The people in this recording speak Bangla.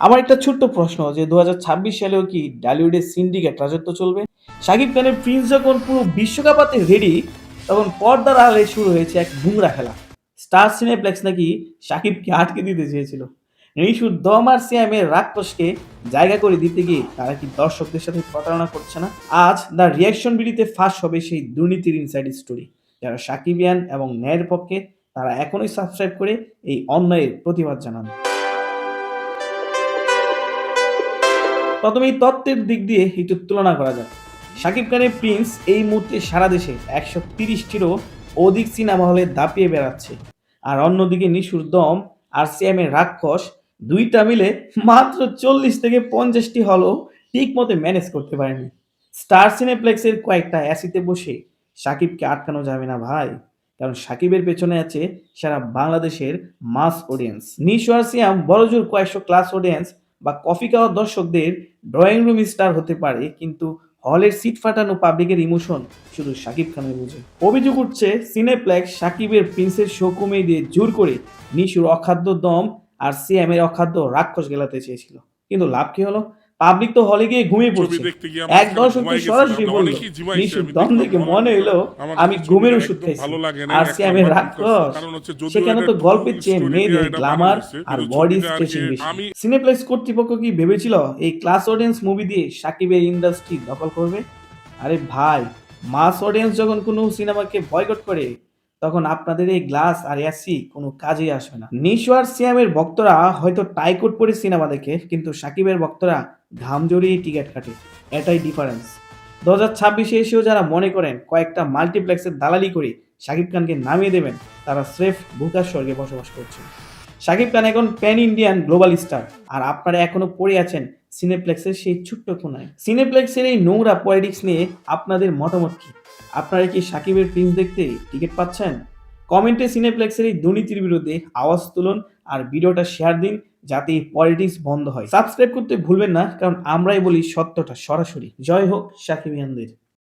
আমার একটা ছোট্ট প্রশ্ন যে ২০২৬ সালেও কি ঢালিউডের সিন্ডিকেট রাজত্ব চলবে? শাকিব খানের প্রিন্স যখন পুরো বিশ্বকাপাতে রেডি, তখন পর্দার আড়ালে শুরু হয়েছে এক নোংরা খেলা। স্টার সিনেপ্লেক্স নাকি শাকিবকে আটকে দিতে চেয়েছিল। রিশু দম আর সিয়ামের রাক্ষসকে জায়গা করে দিতে গিয়ে তারা কি দর্শকদের সাথে প্রতারণা করছে না? আজ দ্য রিয়াকশন ভিডিওতে ফাঁস হবে সেই দুর্নীতির ইনসাইড স্টোরি। যারা সাকিবিয়ান এবং ন্যায়ের পক্ষে তারা এখনই সাবস্ক্রাইব করে এই অন্যায়ের প্রতিবাদ জানান। প্রথমেই তত্ত্বের দিক দিয়ে একটু তুলনা করা যাক। শাকিব খানের প্রিন্স এই মুহূর্তে সারা দেশে ১৩০টিরও অধিক সিনেমা হলে দাপিয়ে বেড়াচ্ছে। আর অন্যদিকে নিশুর দম আর সিয়ামের রাক্ষস দুইটা মিলে মাত্র ৪০ থেকে ৫০টি হলও ঠিক মতো ম্যানেজ করতে পারেনি। স্টার সিনেপ্লেক্সের কয়েকটা অ্যাসিতে বসে শাকিবকে আটকানো যাবে না ভাই। কারণ শাকিবের পেছনে আছে সারা বাংলাদেশের মাস অডিয়েন্স। নিশু আর সিয়াম বড়জোর কয়েকশো ক্লাস অডিয়েন্স বা কফি খাওয়া দর্শকদের ড্রয়িং রুম স্টার হতে পারে, কিন্তু হলের সিট ফাটানো পাবলিকের ইমোশন শুধু শাকিব খানের বুঝে। অভিযোগ উঠছে সিনেপ্লেক্স শাকিবের প্রিন্সের শো কমিয়ে দিয়ে জোর করে নিশুর অখাদ্য দম আর সিএমের অখাদ্য রাক্ষস গেলাতে চেয়েছিল। কিন্তু লাভ কি হলো? পাবলিক তো হলে গিয়ে ঘুমিয়ে পড়ছে। এক দর্শক তো সরাসরি বলল, নিশুর দম দেখে মনে হইলো আমি ঘুমের ওষুধ খাইছি। আর সিএমের রাক্ষস, সেখানে তো গল্পের চেয়ে মেয়েদের গ্ল্যামার আর বডি স্ট্রেচিং বেশি। সিনেপ্লেক্স কর্তৃপক্ষ কি ভেবেছিল এই ক্লাস অডিয়েন্স মুভি দিয়ে সাকিবের ইন্ডাস্ট্রি দখল করবে? আরে ভাই, মাস অডিয়েন্স যখন কোনো সিনেমাকে বয়কট করে, তখন আপনাদের এই গ্লাস আর এসি কোনো কাজেই আসবে না। নিশো আর সিয়ামের ভক্তরা হয়তো টাইকোট পরে সিনেমা দেখে, কিন্তু সাকিবের ভক্তরা ঘাম জড়িয়ে টিকিট কাটে। এটাই ডিফারেন্স। ২০২৬ এসেও যারা মনে করেন কয়েকটা মাল্টিপ্লেক্সের দালালি করে শাকিব খানকে নামিয়ে দেবেন, তারা স্রেফ ভূতার স্বর্গে বসবাস করছে। শাকিব খান এখন প্যান ইন্ডিয়ান গ্লোবাল স্টার, আর আপনারা এখনো পড়ে আছেন সিনেপ্লেক্সের সেই ছোট্ট কোনায়। সিনেপ্লেক্সের এই নোংরা পলিটিক্স নিয়ে আপনাদের মতামত কি? আপনারা কি শাকিবের প্রিন্স দেখতে টিকিট পাচ্ছেন? কমেন্টে সিনেপ্লেক্সের এই দুর্নীতির বিরুদ্ধে আওয়াজ তুলুন আর ভিডিওটা শেয়ার দিন, যাতে এই পলিটিক্স বন্ধ হয়। সাবস্ক্রাইব করতে ভুলবেন না, কারণ আমরাই বলি সত্যটা সরাসরি। জয় হোক শাকিবিয়ানদের।